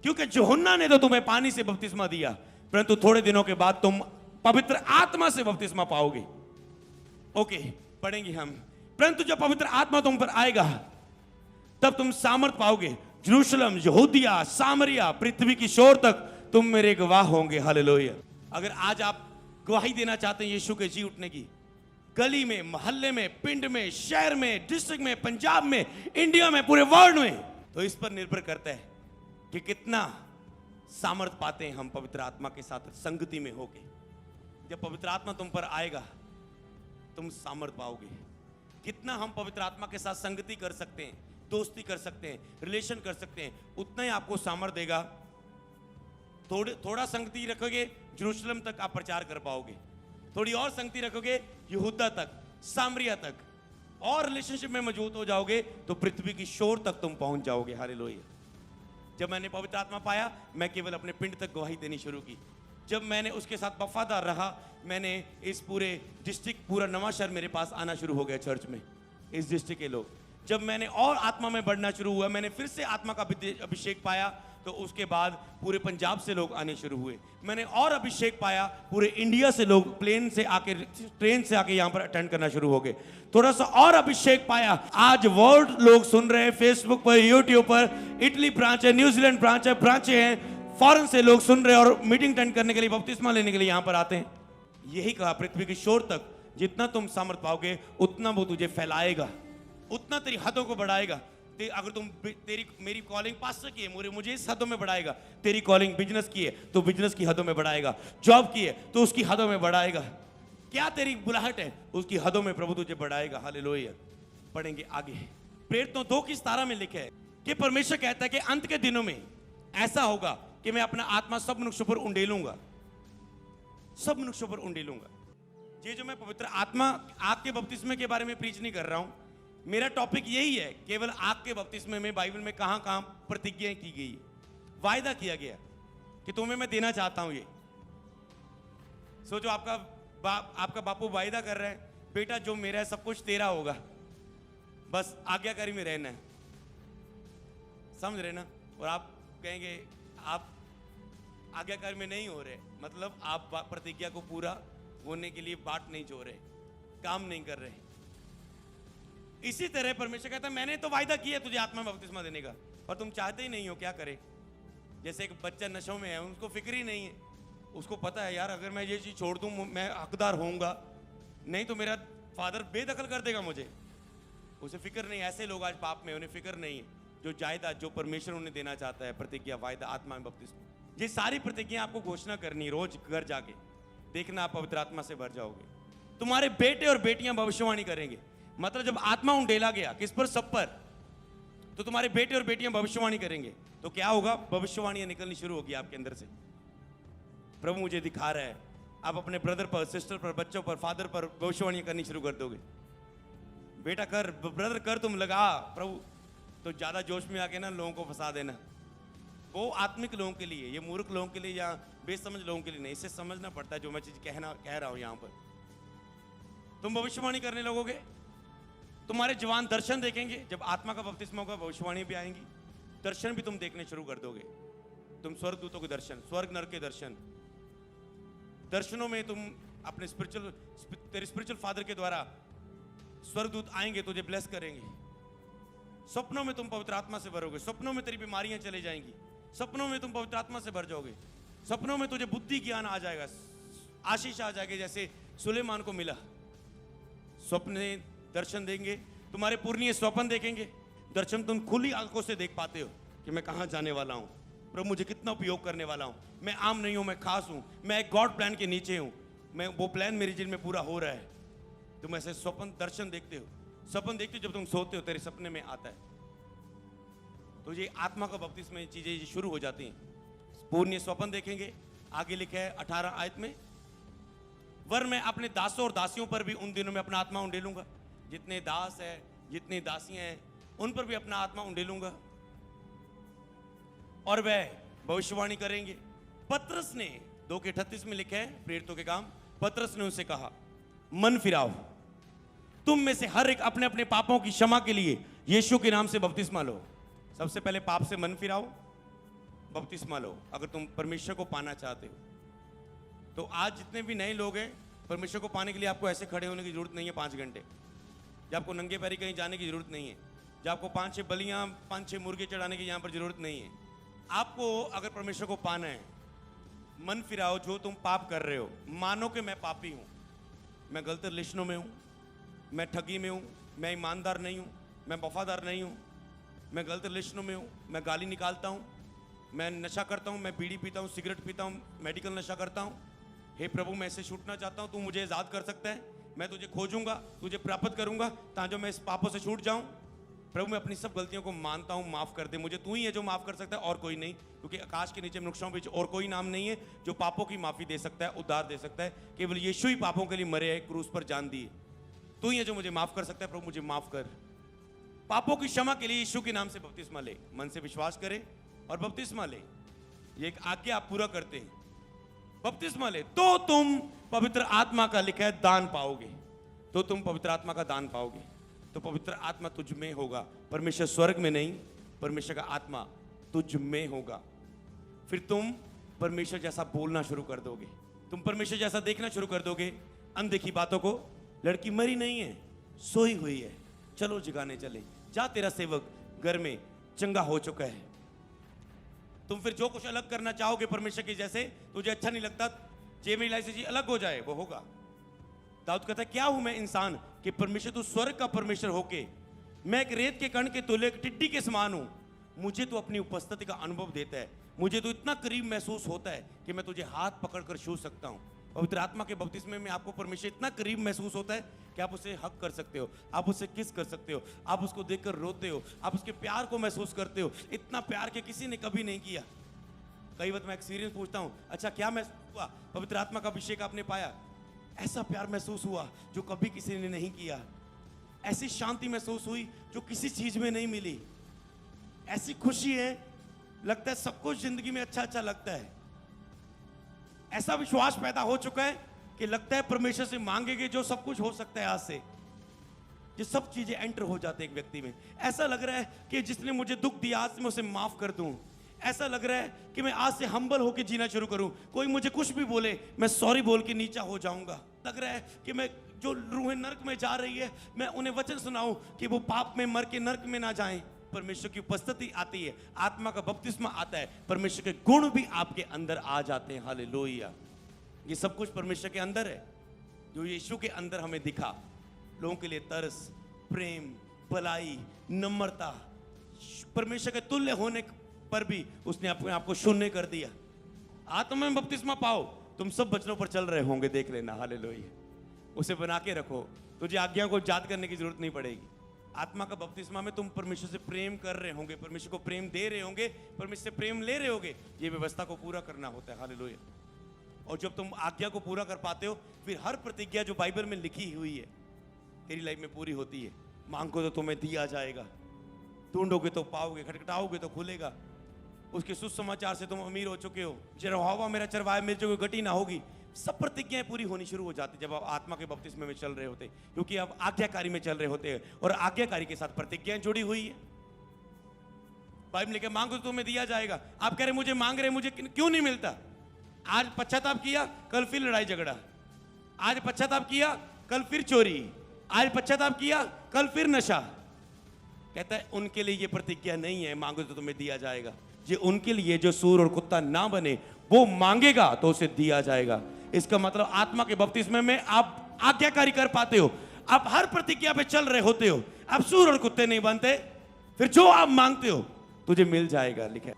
Speaker 1: क्योंकि यूहन्ना ने तो तुम्हें पानी से बपतिस्मा दिया, परंतु थोड़े दिनों के बाद तुम पवित्र आत्मा से बपतिस्मा पाओगे। ओके, पढ़ेंगे हम। परंतु जब पवित्र आत्मा तुम पर आएगा तब तुम सामर्थ पाओगे। यरूशलेम, यहूदिया, सामरिया, पृथ्वी की शोर तक तुम मेरे गवाह होंगे। हालेलुया। अगर आज आप गवाही देना चाहते हैं यीशु के जी उठने की, गली में, मोहल्ले में, पिंड में, शहर में, डिस्ट्रिक्ट में, पंजाब में, इंडिया में, पूरे वर्ल्ड में, तो इस पर निर्भर करता है कि कितना सामर्थ पाते हैं हम पवित्र आत्मा के साथ संगति में होके। जब पवित्र आत्मा तुम पर आएगा तुम सामर्थ पाओगे। कितना हम पवित्र आत्मा के साथ संगति कर सकते हैं, दोस्ती कर सकते हैं, रिलेशन कर सकते हैं, उतना ही आपको सामर्थ देगा। थोड़ा संगति रखोगे, यरूशलेम तक आप प्रचार कर पाओगे। थोड़ी और संगति रखोगे, यहूदा तक, सामरिया तक, और रिलेशनशिप में मजबूत हो जाओगे तो पृथ्वी की शोर तक तुम पहुंच जाओगे। हालेलुया। जब मैंने पवित्र आत्मा पाया, मैं केवल अपने पिंड तक गवाही देनी शुरू की। जब मैंने उसके साथ वफादार रहा, मैंने इस पूरे डिस्ट्रिक्ट, पूरा नवा शहर मेरे पास आना शुरू हो गया चर्च में, इस डिस्ट्रिक्ट के लोग। जब मैंने और आत्मा में बढ़ना शुरू हुआ, मैंने फिर से आत्मा का अभिषेक पाया, तो उसके बाद पूरे पंजाब से लोग आने शुरू हुए। मैंने और अभिषेक पाया, पूरे इंडिया से लोग प्लेन से आके, ट्रेन से आके यहाँ पर अटेंड करना शुरू हो गए। थोड़ा सा और अभिषेक पाया, आज वर्ल्ड लोग सुन रहे हैं, फेसबुक पर, यूट्यूब पर, इटली ब्रांच है, न्यूजीलैंड ब्रांच है, ब्रांचें हैं, फॉरेन से लोग सुन रहे हैं और मीटिंग अटेंड करने के लिए, बपतिस्मा लेने के लिए यहाँ पर आते हैं। यही कहा, पृथ्वी के शोर तक जितना तुम सामर्थ पाओगे उतना वो तुझे फैलाएगा, उतना तेरी हदों को बढ़ाएगा। अगर तुम तेरी मेरी कॉलिंग पास्टर की है, मुझे इस हदों में बढ़ाएगा। तेरी कॉलिंग बिजनेस की है तो बिजनेस की हदों में बढ़ाएगा। जॉब की है तो उसकी हदों में बढ़ाएगा। क्या तेरी बुलाहट है, उसकी हदों में प्रभु तुझे बढ़ाएगा। हालेलुया। पढ़ेंगे आगे। प्रेरितों 2:17 में लिखा है कि परमेश्वर कहता है कि अंत के दिनों में ऐसा होगा कि मैं अपना आत्मा सब मनुष्यों पर उंडेलूंगा, सब मनुष्यों पर उंडेलूंगा। ये जो मैं पवित्र आत्मा, आग के बपतिस्मे के बारे में प्रीच नहीं कर रहा हूं, मेरा टॉपिक यही है, केवल आग के बपतिस्मे में बाइबल में कहां कहां प्रतिज्ञा की गई है, वायदा किया गया कि तुम्हें मैं देना चाहता हूं। ये सोचो, आपका बापू वायदा कर रहा है, बेटा जो मेरा है सब कुछ तेरा होगा, बस आज्ञाकारी में रहना है। समझ रहे ना? और आप कहेंगे आप आज्ञाकारी में नहीं हो रहे, मतलब आप प्रतिज्ञा को पूरा होने के लिए बाट नहीं जो रहे, काम नहीं कर रहे। इसी तरह परमेश्वर कहता है मैंने तो वायदा किया तुझे आत्मा में बपतिस्मा देने का, पर तुम चाहते ही नहीं हो। क्या करे? जैसे एक बच्चा नशों में है, उसको फिक्र ही नहीं है। उसको पता है यार अगर मैं ये चीज छोड़ दूं मैं हकदार होऊंगा, नहीं तो मेरा फादर बेदखल कर देगा मुझे। उसे फिक्र नहीं। ऐसे लोग आज पाप में, उन्हें फिक्र नहीं है। जो जायदाद जो परमेश्वर उन्हें देना चाहता है, प्रतिज्ञा, वायदा, आत्मा में बपतिस्मा, ये सारी प्रतिज्ञा आपको घोषणा करनी, रोज घर जाके देखना, आप पवित्र आत्मा से भर जाओगे। तुम्हारे बेटे और बेटियां भविष्यवाणी करेंगे। मतलब जब आत्मा उंडेला गया किस पर? सब पर। तो तुम्हारे बेटे और बेटियां भविष्यवाणी करेंगे तो क्या होगा? भविष्यवाणियां निकलनी शुरू होगी आपके अंदर से। प्रभु मुझे दिखा रहा है, आप अपने ब्रदर पर, सिस्टर पर, बच्चों पर, फादर पर भविष्यवाणियां करनी शुरू कर दोगे। बेटा कर, ब्रदर कर, तुम लगा प्रभु। तो ज्यादा जोश में आके ना लोगों को फंसा देना। वो आत्मिक लोगों के लिए, ये मूर्ख लोगों के लिए या बेसमझ लोगों के लिए नहीं। इसे समझना पड़ता है जो मैं चीज कह रहा हूं यहां पर। तुम भविष्यवाणी करने लगोगे, तुम्हारे जवान दर्शन देखेंगे। जब आत्मा का बपतिस्मा होगा भविष्यवाणी भी आएंगी, दर्शन भी तुम देखने शुरू कर दोगे। तुम स्वर्गदूतों के दर्शन, स्वर्ग नरक के दर्शन, दर्शनों में तुम अपने तेरे स्पिरिचुअल फादर के द्वारा स्वर्गदूत आएंगे, तुझे ब्लेस करेंगे। सपनों में तुम पवित्र आत्मा से भरोगे। सपनों में तेरी बीमारियां चली जाएंगी। सपनों में तुम पवित्र आत्मा से भर जाओगे। सपनों में तुझे बुद्धि ज्ञान आ जाएगा, आशीष आ जाएगी जैसे सुलेमान को मिला। स्वप्न दर्शन देंगे, तुम्हारे पूर्णीय स्वप्न देखेंगे। दर्शन तुम खुली आंखों से देख पाते हो कि मैं कहां जाने वाला हूं, प्रभु मुझे कितना उपयोग करने वाला हूं। मैं आम नहीं हूं, मैं खास हूं, मैं एक गॉड प्लान के नीचे हूं, मैं वो प्लान मेरी जिंदगी में पूरा हो रहा है। तुम ऐसे स्वप्न दर्शन देखते हो। सपन देखते हो, जब तुम सोते हो तेरे सपने में आता है। तो ये आत्मा का बपतिस्मा, चीजें शुरू हो जाती हैं। पूर्ण स्वप्न देखेंगे। आगे लिखा है 18 आयत में, वर मैं अपने दासों और दासियों पर भी उन दिनों में अपना आत्मा उंडेलूंगा। जितने दास है, जितनी दासियां हैं, उन पर भी अपना आत्मा उंडेलूंगा और वह भविष्यवाणी करेंगे। पतरस ने 2:38 में लिखा है, प्रेरितों के काम, पतरस ने उनसे कहा मन फिराओ, तुम में से हर एक अपने अपने पापों की क्षमा के लिए यीशु के नाम से बपतिस्मा लो। सबसे पहले पाप से मन फिराओ, बपतिस्मा लो अगर तुम परमेश्वर को पाना चाहते हो। तो आज जितने भी नए लोग हैं, परमेश्वर को पाने के लिए आपको ऐसे खड़े होने की जरूरत नहीं है 5 घंटे। जब आपको नंगे पैरी कहीं जाने की जरूरत नहीं है। जब आपको 5-6 बलियां, 5-6 मुर्गे चढ़ाने की यहां पर जरूरत नहीं है। आपको अगर परमेश्वर को पाना है, मन फिराओ जो तुम पाप कर रहे हो। मानो कि मैं पापी हूं, मैं गलत रिलेशनों में हूं, मैं ठगी में हूं, मैं ईमानदार नहीं हूं, मैं वफादार नहीं हूं, मैं गलत रिलेशनों में हूं, मैं गाली निकालता हूं, मैं नशा करता हूं, मैं बीड़ी पीता हूं, सिगरेट पीता हूं, मेडिकल नशा करता हूं। हे प्रभु मैं इसे छूटना चाहता हूं, तू मुझे आजाद कर सकता है। मैं तुझे खोजूंगा, तुझे प्राप्त करूंगा ताकि मैं इस पापों से छूट जाऊं। प्रभु मैं अपनी सब गलतियों को मानता हूं, माफ कर दे मुझे। तू ही है जो माफ कर सकता है और कोई नहीं, क्योंकि आकाश के नीचे मनुष्यों बीच और कोई नाम नहीं है जो पापों की माफी दे सकता है, उद्धार दे सकता है। केवल यीशु ही पापों के लिए मरे है, क्रूस पर जान दी। तू ही है जो मुझे माफ कर सकता है। प्रभु मुझे माफ कर। पापों की क्षमा के लिए यीशु के नाम से बपतिस्मा ले, मन से विश्वास करे और बपतिस्मा ले। ये एक आज्ञा आप पूरा करते हैं। बपतिस्मा ले तो तुम पवित्र आत्मा का, लिखा है, दान पाओगे। तो तुम पवित्र आत्मा का दान पाओगे। तो पवित्र आत्मा तुझ में होगा। परमेश्वर स्वर्ग में नहीं, परमेश्वर का आत्मा तुझ में होगा। फिर तुम परमेश्वर जैसा बोलना शुरू कर दोगे, तुम परमेश्वर जैसा देखना शुरू कर दोगे। अनदेखी बातों को, लड़की मरी नहीं है, सोई हुई है, चलो जगाने चले, जा तेरा सेवक घर में चंगा हो चुका है। तुम फिर जो कुछ अलग करना चाहोगे परमेश्वर के जैसे, तुझे अच्छा नहीं लगता, जे मेरी लाइफ से जी अलग हो जाए, वो होगा। दाऊद कहता है, क्या हूं मैं इंसान कि परमेश्वर तू स्वर्ग का परमेश्वर होके मैं एक रेत के कण के तुल्य, एक टिड्डी के समान हूं। मुझे तो अपनी उपस्थिति का अनुभव देता है, मुझे तो इतना करीब महसूस होता है कि मैं तुझे हाथ पकड़कर छू सकता हूं। पवित्र आत्मा के बपतिस्मे में आपको परमेश्वर इतना करीब महसूस होता है कि आप उसे हक कर सकते हो, आप उसे किस कर सकते हो, आप उसको देखकर रोते हो, आप उसके प्यार को महसूस करते हो। इतना प्यार के किसी ने कभी नहीं किया। कई बार मैं एक्सपीरियंस पूछता हूं, अच्छा क्या महसूस हुआ, पवित्र आत्मा का अभिषेक आपने पाया, ऐसा प्यार महसूस हुआ जो कभी किसी ने नहीं किया, ऐसी शांति महसूस हुई जो किसी चीज में नहीं मिली, ऐसी खुशी है, लगता है सब कुछ जिंदगी में अच्छा अच्छा लगता है। ऐसा विश्वास पैदा हो चुका है कि लगता है परमेश्वर से मांगेंगे जो सब कुछ हो सकता है। आज से ये सब चीजें एंटर हो जाते हैं एक व्यक्ति में। ऐसा लग रहा है कि जिसने मुझे दुख दिया आज से मैं उसे माफ कर दूं। ऐसा लग रहा है कि मैं आज से हम्बल होकर जीना शुरू करूं, कोई मुझे कुछ भी बोले मैं सॉरी बोल के नीचा हो जाऊंगा। लग रहा है कि मैं जो रूहें नर्क में जा रही है, मैं उन्हें वचन सुनाऊं कि वो पाप में मर के नर्क में ना जाएं। परमेश्वर की उपस्थिति आती है, आत्मा का बपतिस्मा आता है, परमेश्वर के गुण भी आपके अंदर आ जाते हैं। हालेलुया। ये सब कुछ परमेश्वर के अंदर है, जो यीशु के अंदर हमें दिखा। लोगों के लिए तरस, प्रेम, भलाई, नम्रता, परमेश्वर के तुल्य होने पर भी उसने अपने आप को शून्य कर दिया। आत्मा में बपतिस्मा पाओ, तुम सब वचनों पर चल रहे होंगे, देख लेना। हालेलुया। उसे बना के रखो, तुझे आज्ञा को याद करने की जरूरत नहीं पड़ेगी। आत्मा का बपतिस्मा में तुम परमेश्वर से प्रेम कर रहे होंगे, परमेश्वर को प्रेम दे रहे होंगे, परमेश्वर से प्रेम ले रहे होंगे। ये व्यवस्था को पूरा करना होता है। हालेलुया। और जब तुम आज्ञा को पूरा कर पाते हो, फिर हर प्रतिज्ञा जो बाइबल में लिखी हुई है तेरी लाइफ में पूरी होती है। मांगो तो तुम्हें दिया जाएगा, ढूंढोगे तो पाओगे, खटखटाओगे तो खुलेगा। उसके सुसमाचार से तुम अमीर हो चुके हो। यहोवा मेरा चरवाहा, मेरी जो गटी ना होगी। सब प्रतिज्ञाएं पूरी होनी शुरू हो जाती जब आप आत्मा के बपतिस्मे में चल रहे होते, क्योंकि आप आज्ञाकारी में चल रहे होते हैं और आज्ञाकारी के साथ प्रतिज्ञाएं जुड़ी हुई है। बाइबल लिखे मांगो तो तुम्हें दिया जाएगा। आप कह रहे मुझे मांग रहे, मुझे क्यों नहीं मिलता? आज पश्चाताप किया, कल फिर लड़ाई झगड़ा। आज पश्चाताप किया, कल फिर चोरी। आज पश्चाताप किया, कल फिर नशा। कहता है उनके लिए ये प्रतिज्ञा नहीं है मांगो तो तुम्हें दिया जाएगा। ये उनके लिए जो सूर और कुत्ता ना बने, वो मांगेगा तो उसे दिया जाएगा। इसका मतलब आत्मा के बपतिस्मे में आप आज्ञाकारी कर पाते हो, आप हर प्रतिज्ञा पे चल रहे होते हो, आप सूर और कुत्ते नहीं बनते। फिर जो आप मांगते हो तुझे मिल जाएगा। लिखे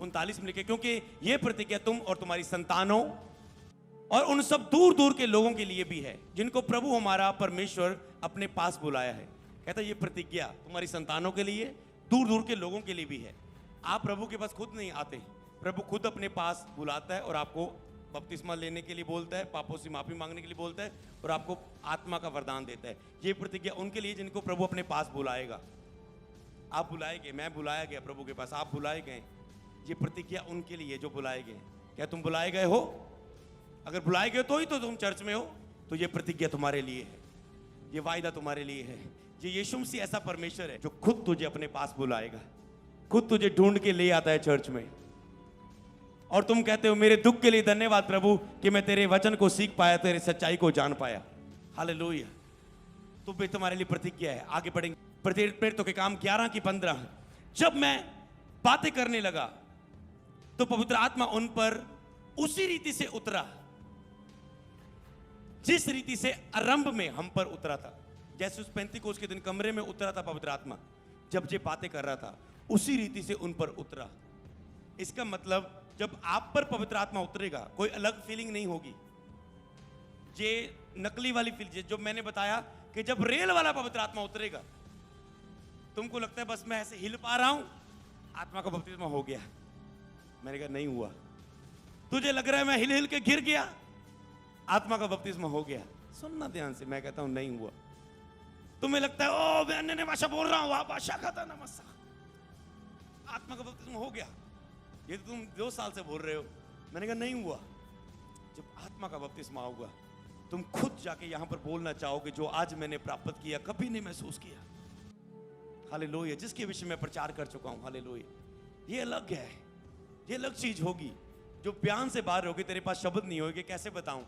Speaker 1: 39 में लिखे, क्योंकि ये प्रतिज्ञा तुम और तुम्हारी संतानों और उन सब दूर दूर के लोगों के लिए भी है जिनको प्रभु हमारा परमेश्वर अपने पास बुलाया है। कहता है ये प्रतिज्ञा तुम्हारी संतानों के लिए, दूर दूर के लोगों के लिए भी है। आप प्रभु के पास खुद नहीं आते, प्रभु खुद अपने पास बुलाता है और आपको बपतिस्मा लेने के लिए बोलता है, पापों से माफी मांगने के लिए बोलता है और आपको आत्मा का वरदान देता है। ये प्रतिज्ञा उनके लिए जिनको प्रभु अपने पास बुलाएगा। आप बुलाए गए, मैं बुलाया गया प्रभु के पास, आप बुलाए गए। ये प्रतिज्ञा उनके लिए जो बुलाए गए। क्या तुम बुलाए गए हो? अगर बुलाए गए तो ही तो तुम चर्च में हो। तो ये प्रतिज्ञा तुम्हारे लिए है, ये वायदा तुम्हारे लिए है। ये यीशु मसीह ऐसा परमेश्वर है जो खुद तुझे अपने पास बुलाएगा, खुद तुझे ढूंढ के ले आता है चर्च में। और तुम कहते हो मेरे दुख के लिए धन्यवाद प्रभु कि मैं तेरे वचन को सीख पाया, तेरे सच्चाई को जान पाया। हालेलुया। तो भी तुम्हारे लिए प्रतिज्ञा है। आगे बढ़ेंगे। प्रेरितों के काम 11 की 15। जब मैं बातें करने लगा तो पवित्र आत्मा उन पर उसी रीति से उतरा जिस रीति से आरंभ में हम पर उतरा था। जैसे उस पेंतीकोस के दिन कमरे में उतरा था पवित्र आत्मा, जब ये बातें कर रहा था उसी रीति से उन पर उतरा। इसका मतलब जब आप पर पवित्र आत्मा उतरेगा कोई अलग फीलिंग नहीं होगी। ये नकली वाली फीलिंग जो मैंने बताया कि जब रेल वाला पवित्र आत्मा उतरेगा तुमको लगता है बस मैं ऐसे हिल पा रहा हूं, आत्मा का बपतिस्मा हो गया। मैंने कहा नहीं हुआ। तुझे लग रहा है मैं हिल हिल के गिर गया, आत्मा का बपतिस्मा हो गया। सुनना ध्यान से, मैं कहता हूं नहीं हुआ। तुम्हें लगता है ओ मैं अन्य भाषा बोल रहा हूं, भाषा खाता ना मस्सा, आत्मा का बपतिस्मा हो गया। ये तो तुम 2 साल से बोल रहे हो। मैंने कहा नहीं हुआ। जब आत्मा का बपतिस्मा होगा तुम खुद जाके यहां पर बोलना चाहोगे, जो आज मैंने प्राप्त किया कभी नहीं महसूस किया। हालेलुया। जिसके विषय में प्रचार कर चुका हूं, हालेलुया। ये अलग है, ये अलग चीज होगी जो बयान से बाहर होगी। तेरे पास शब्द नहीं होगी, कैसे बताऊं?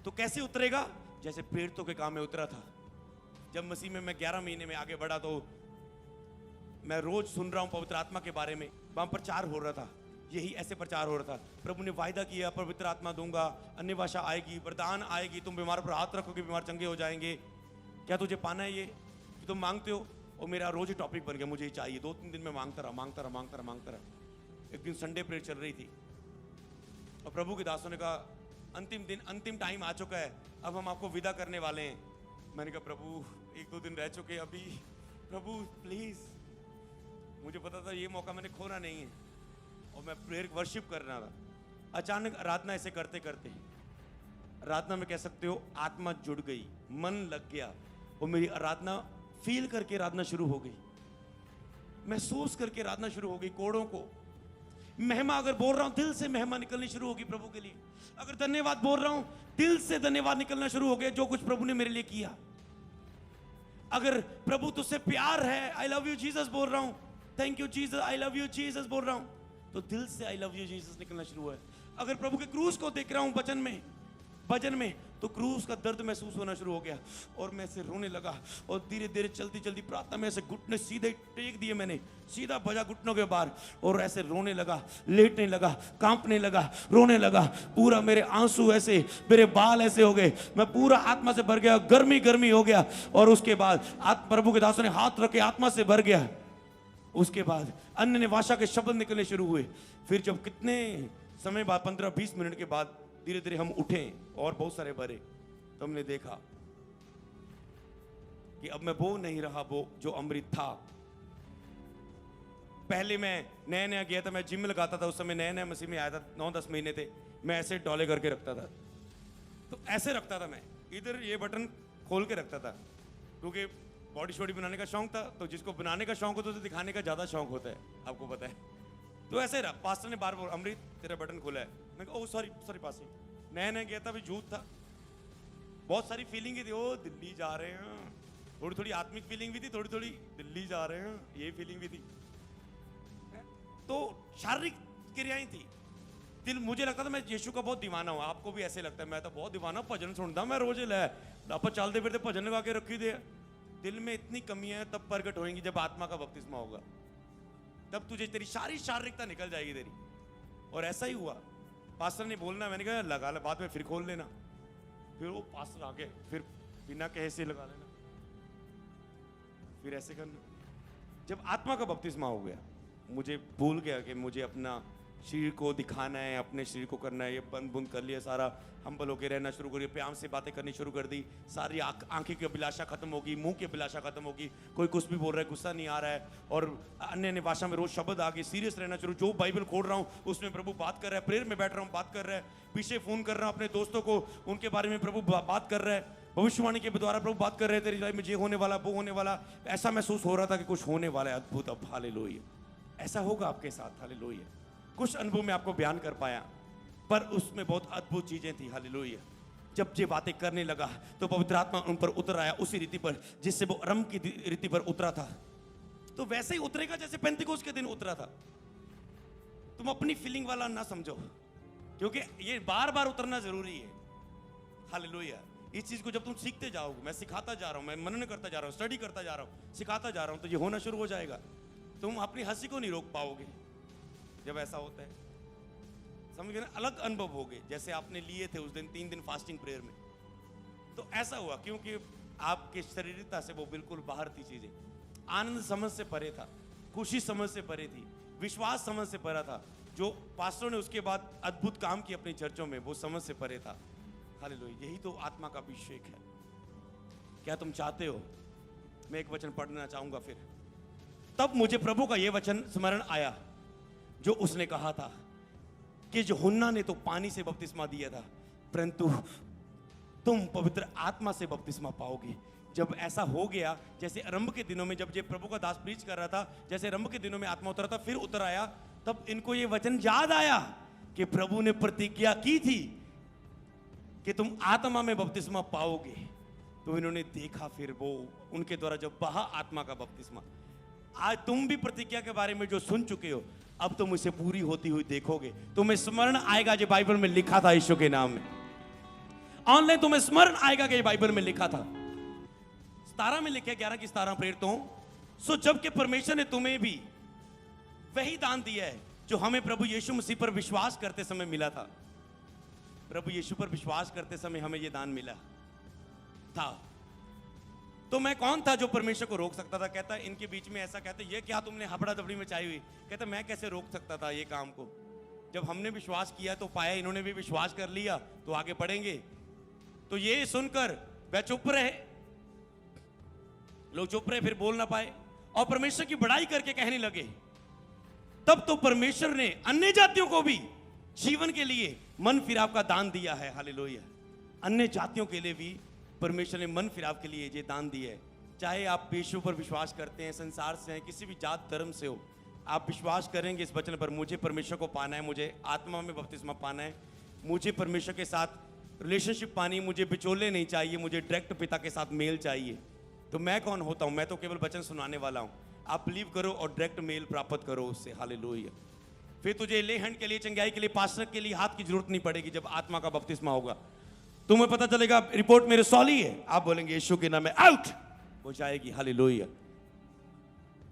Speaker 1: तो कैसे उतरेगा? जैसे प्रेरितों के काम में उतरा था। जब मसीह में मैं 11 महीने में आगे बढ़ा तो मैं रोज सुन रहा हूं पवित्र आत्मा के बारे में, वहां प्रचार हो रहा था, यही ऐसे प्रचार हो रहा था। प्रभु ने वायदा किया, पवित्र आत्मा दूंगा, अन्य भाषा आएगी, वरदान आएगी, तुम बीमार पर हाथ रखोगे, बीमार चंगे हो जाएंगे। क्या तुझे पाना है ये कि तुम मांगते हो? और मेरा रोज ही टॉपिक बन गया, मुझे ही चाहिए। 2-3 दिन में मांगता रहा। एक दिन संडे प्रेयर चल रही थी और प्रभु के दासों ने कहा, अंतिम दिन, अंतिम टाइम आ चुका है, अब हम आपको विदा करने वाले हैं। मैंने कहा, प्रभु 1-2 दिन रह चुके, अभी प्रभु प्लीज। मुझे पता था ये मौका मैंने खोना नहीं है और मैं प्रेयर वर्शिप कर रहा था। अचानक आराधना ऐसे करते करते, आराधना में कह सकते हो आत्मा जुड़ गई, मन लग गया और मेरी आराधना फील करके आराधना शुरू हो गई, महसूस करके आराधना शुरू हो गई। कोड़ों को महिमा अगर बोल रहा हूं, दिल से महिमा निकलनी शुरू होगी प्रभु के लिए। अगर धन्यवाद बोल रहा हूं, दिल से धन्यवाद निकलना शुरू हो गया, जो कुछ प्रभु ने मेरे लिए किया। अगर प्रभु तुझसे प्यार है, आई लव यू जीसस बोल रहा हूं, thank you Jesus, I love you Jesus बोल रहा हूं, तो दिल से आई लव यू जीसस निकलना शुरू हुआ है। अगर प्रभु के क्रूस को देख रहा हूं भजन में, तो क्रूस का दर्द महसूस होना शुरू हो गया और मैं ऐसे रोने लगा और धीरे धीरे चलती चलती प्रार्थना में ऐसे घुटने सीधे टेक दिए, मैंने सीधा बजा घुटनों के बाहर और ऐसे रोने लगा, लेटने लगा, कांपने लगा, रोने लगा। पूरा मेरे आंसू ऐसे, मेरे बाल ऐसे हो गए, मैं पूरा आत्मा से भर गया, गर्मी हो गया। और उसके बाद प्रभु के दासों ने हाथ रखे, आत्मा से भर गया। उसके बाद अन्य भाषा के शब्द निकलने शुरू हुए। फिर जब कितने समय बाद, 15-20 मिनट के बाद धीरे धीरे हम उठे और बहुत सारे भरे, तो हमने देखा कि अब मैं वो नहीं रहा, वो जो अमृत था। पहले मैं नया गया था, मैं जिम में लगाता था, उस समय नया मसीह में आया था, 9-10 महीने थे। मैं ऐसे डोले करके रखता था, तो ऐसे रखता था मैं, इधर ये बटन खोल के रखता था, क्योंकि बॉडी शॉडी बनाने का शौक था। तो जिसको बनाने का शौक होता है तो दिखाने का ज्यादा शौक होता है, आपको पता है। तो ऐसे रहा। पास्टर ने बार बार, अमृत तेरा बटन खुला है। मैं कहा, ओ सॉरी पास्टर, नया गया था, अभी झूठ था, बहुत सारी फीलिंग थी। ओ दिल्ली जा रहे हैं, थोड़ी आत्मिक फीलिंग भी थी, थोड़ी दिल्ली जा रहे हैं, ये फीलिंग भी थी। तो शारीरिक क्रियाएं थी। दिल, मुझे लगता था मैं यीशु का बहुत दीवाना हूँ, आपको भी ऐसे लगता है। मैं तो बहुत दीवाना, भजन सुनता मैं रोज ले, आप चलते फिरते भजन लगा के रखी दे। दिल में इतनी कमियां हैं तब प्रकट होंगी जब आत्मा का बपतिस्मा होगा, तब तुझे तेरी सारी शारीरिकता निकल जाएगी तेरी। और ऐसा ही हुआ। पास्टर ने बोलना, मैंने कहा लगा ले, बाद में फिर खोल लेना। फिर वो पास्टर आके फिर बिना कहे से लगा लेना, फिर ऐसे करना। जब आत्मा का बपतिस्मा हो गया, मुझे भूल गया कि मुझे अपना शरीर को दिखाना है, अपने शरीर को करना है। ये बंद कर लिया सारा, हम्बल होकर रहना शुरू करिए, प्यार से बातें करनी शुरू कर दी। सारी आंखें की अभिलाषा खत्म होगी, मुंह की अभिलाषा खत्म होगी। कोई कुछ भी बोल रहा है, गुस्सा नहीं आ रहा है। और अन्य भाषा में रोज शब्द आ गए, सीरियस रहना शुरू। जो बाइबल खोल रहा हूँ उसमें प्रभु बात कर रहा है, प्रेयर में बैठ रहा हूँ बात कर रहा है, पीछे फोन कर रहा हूँ अपने दोस्तों को, उनके बारे में प्रभु बात कर रहा है, भविष्यवाणी के द्वारा प्रभु बात कर रहे हैं, तेरी लाइफ में ये होने वाला, वो होने वाला। ऐसा महसूस हो रहा था कि कुछ होने वाला है अद्भुत। अब हालेलुया, ऐसा होगा आपके साथ। हालेलुया। कुछ अनुभव में आपको बयान कर पाया, पर उसमें बहुत अद्भुत चीजें थी। हालेलुया। जब ये बातें करने लगा तो पवित्र आत्मा उन पर उतर आया, उसी रीति पर जिससे वो आरंभ की रीति पर उतरा था। तो वैसे ही उतरेगा जैसे पेंतिकोस्त के दिन उतरा था। तुम अपनी फीलिंग वाला ना समझो, क्योंकि ये बार बार उतरना जरूरी है। हालेलुया। इस चीज को जब तुम सीखते जाओगे, मैं सिखाता जा रहा हूं, मैं मनन करता जा रहा हूं, स्टडी करता जा रहा हूं, सिखाता जा रहा हूं, तो ये होना शुरू हो जाएगा। तुम अपनी हंसी को नहीं रोक पाओगे जब ऐसा होता है। समझ गए ना? अलग अनुभव हो गए जैसे आपने लिए थे उस दिन 3 दिन फास्टिंग प्रेयर में। तो ऐसा हुआ क्योंकि आपके शरीरता से वो बिल्कुल बाहर थी चीजें। आनंद समझ से परे था, खुशी समझ से परे थी, विश्वास समझ से परा था। जो पास्टरों ने उसके बाद अद्भुत काम किए अपनी चर्चों में, वो समझ से परे था। हालेलुया। यही तो आत्मा का अभिषेक है। क्या तुम चाहते हो? मैं एक वचन पढ़ना चाहूंगा। फिर तब मुझे प्रभु का यह वचन स्मरण आया जो उसने कहा था कि यूहन्ना ने तो पानी से बपतिस्मा दिया था, परंतु तुम पवित्र आत्मा से बपतिस्मा पाओगे। जब ऐसा हो गया, जैसे आरंभ के दिनों में जब ये प्रभु का दास प्रीच कर रहा था, जैसे आरंभ के दिनों में आत्मा उतरा था, फिर उतर आया, तब इनको ये वचन याद आया कि प्रभु ने प्रतिज्ञा की थी कि तुम आत्मा में बपतिस्मा पाओगे। तो इन्होंने देखा, फिर वो उनके द्वारा जब बहा आत्मा का बपतिस्मा। आज तुम भी प्रतिज्ञा के बारे में जो सुन चुके हो, अब तुम इसे पूरी होती हुई देखोगे। तुम्हें स्मरण आएगा जो बाइबल में लिखा था यीशु के नाम में। ऑनलाइन तुम्हें स्मरण आएगा कि बाइबल में लिखा था। 17 में लिखा, 11 की 17 प्रेरितों, सो जबकि परमेश्वर ने तुम्हें भी वही दान दिया है जो हमें प्रभु यीशु मसीह पर विश्वास करते समय मिला था। प्रभु यीशु पर विश्वास करते समय हमें यह दान मिला था। तो मैं कौन था जो परमेश्वर को रोक सकता था? कहता इनके बीच में ऐसा कहते, ये क्या तुमने हबड़ा दबड़ी मचाई हुई? कहता मैं कैसे रोक सकता था ये काम को? जब हमने विश्वास किया तो पाया, इन्होंने भी विश्वास कर लिया, तो आगे बढ़ेंगे। तो ये सुनकर वह चुप रहे, लोग चुप रहे, फिर बोल ना पाए और परमेश्वर की बड़ाई करके कहने लगे। तब तो परमेश्वर ने अन्य जातियों को भी जीवन के लिए मन फिराव का दान दिया है। हालेलुया। अन्य जातियों के लिए भी परमेश्वर ने मन फिराव के लिए ये दान दिया है। चाहे आप यीशु पर विश्वास करते हैं, संसार से हैं, किसी भी जात धर्म से हो, आप विश्वास करेंगे इस वचन पर, मुझे परमेश्वर को पाना है, मुझे आत्मा में बपतिस्मा पाना है, मुझे परमेश्वर के साथ रिलेशनशिप पानी है, मुझे बिचौले नहीं चाहिए, मुझे डायरेक्ट पिता के साथ मेल चाहिए। तो मैं कौन होता हूं? मैं तो केवल वचन सुनाने वाला हूं। आप बिलीव करो और डायरेक्ट मेल प्राप्त करो उससे। हालेलुया। फिर तुझे ले हैंड के लिए, चंगाई के लिए, पास्टर के लिए हाथ की जरूरत नहीं पड़ेगी। जब आत्मा का बपतिस्मा होगा तुम्हें पता चलेगा रिपोर्ट मेरे सॉली है, आप बोलेंगे यीशु के नाम में आउट हो जाएगी। हालेलुया।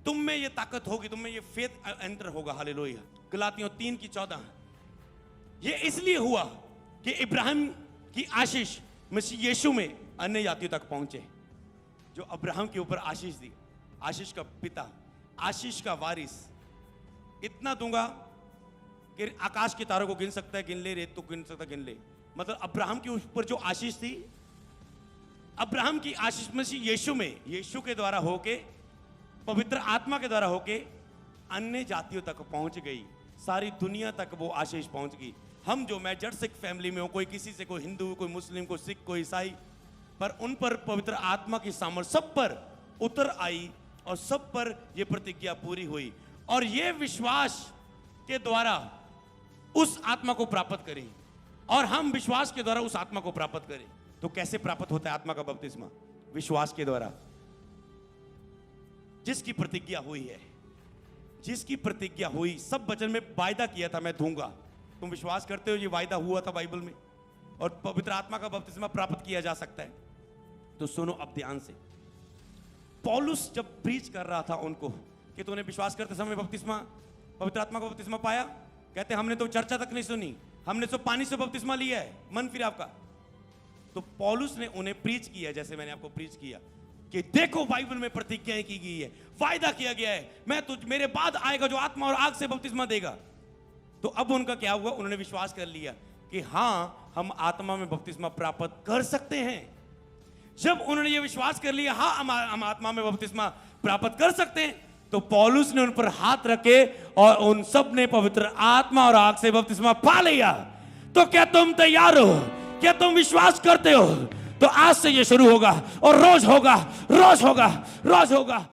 Speaker 1: तुम में ये ताकत होगी, तुम में ये फेथ एंटर होगा। हालेलुया। गलातियों 3:14, ये इसलिए हुआ कि इब्राहिम की आशीष मसीह यीशु में अन्य जातियों तक पहुंचे। जो अब्राहम के ऊपर आशीष दी, आशीष का पिता, आशीष का वारिस, इतना दूंगा कि आकाश के तारों को गिन सकता है, गिन ले, रेत तो गिन सकता है, गिन ले। मतलब अब्राहम के ऊपर जो आशीष थी, अब्राहम की आशीष मसीह यीशु में, यीशु के द्वारा होके, पवित्र आत्मा के द्वारा होके अन्य जातियों तक पहुंच गई। सारी दुनिया तक वो आशीष पहुंच गई। हम जो, मैं जट सिख फैमिली में हूं, कोई किसी से, कोई हिंदू, कोई मुस्लिम, कोई सिख, कोई ईसाई, पर उन पर पवित्र आत्मा की सामर्थ सब पर उतर आई और सब पर यह प्रतिज्ञा पूरी हुई। और यह विश्वास के द्वारा उस आत्मा को प्राप्त करें और हम विश्वास के द्वारा उस आत्मा को प्राप्त करें। तो कैसे प्राप्त होता है आत्मा का बपतिस्मा? विश्वास के द्वारा। जिसकी प्रतिज्ञा हुई है, जिसकी प्रतिज्ञा हुई, सब वचन में वायदा किया था मैं दूंगा। तुम विश्वास करते हो ये वायदा हुआ था बाइबल में, और पवित्र आत्मा का बपतिस्मा प्राप्त किया जा सकता है। तो सुनो अब ध्यान से। पौलुस जब प्रीच कर रहा था उनको कि तूने विश्वास करते समय बपतिस्मा, पवित्र आत्मा का बपतिस्मा पाया, कहते हमने तो चर्चा तक नहीं सुनी, हमने तो पानी से बपतिस्मा लिया है, मन फिराव का। तो पौलुस ने उन्हें प्रीच किया, जैसे मैंने आपको प्रीच किया कि देखो बाइबल में प्रतिज्ञाएं की गई है, वायदा किया गया है, मैं तुझ मेरे बाद आएगा जो आत्मा और आग से बपतिस्मा देगा। तो अब उनका क्या हुआ? उन्होंने विश्वास कर लिया कि हां, हम आत्मा में बपतिस्मा प्राप्त कर सकते हैं। जब उन्होंने ये विश्वास कर लिया, हां हम आत्मा में बपतिस्मा प्राप्त कर सकते हैं, तो पौलुस ने उन पर हाथ रखे और उन सब ने पवित्र आत्मा और आग से बपतिस्मा पा लिया। तो क्या तुम तैयार हो? क्या तुम विश्वास करते हो? तो आज से ये शुरू होगा और रोज होगा, रोज होगा, रोज होगा।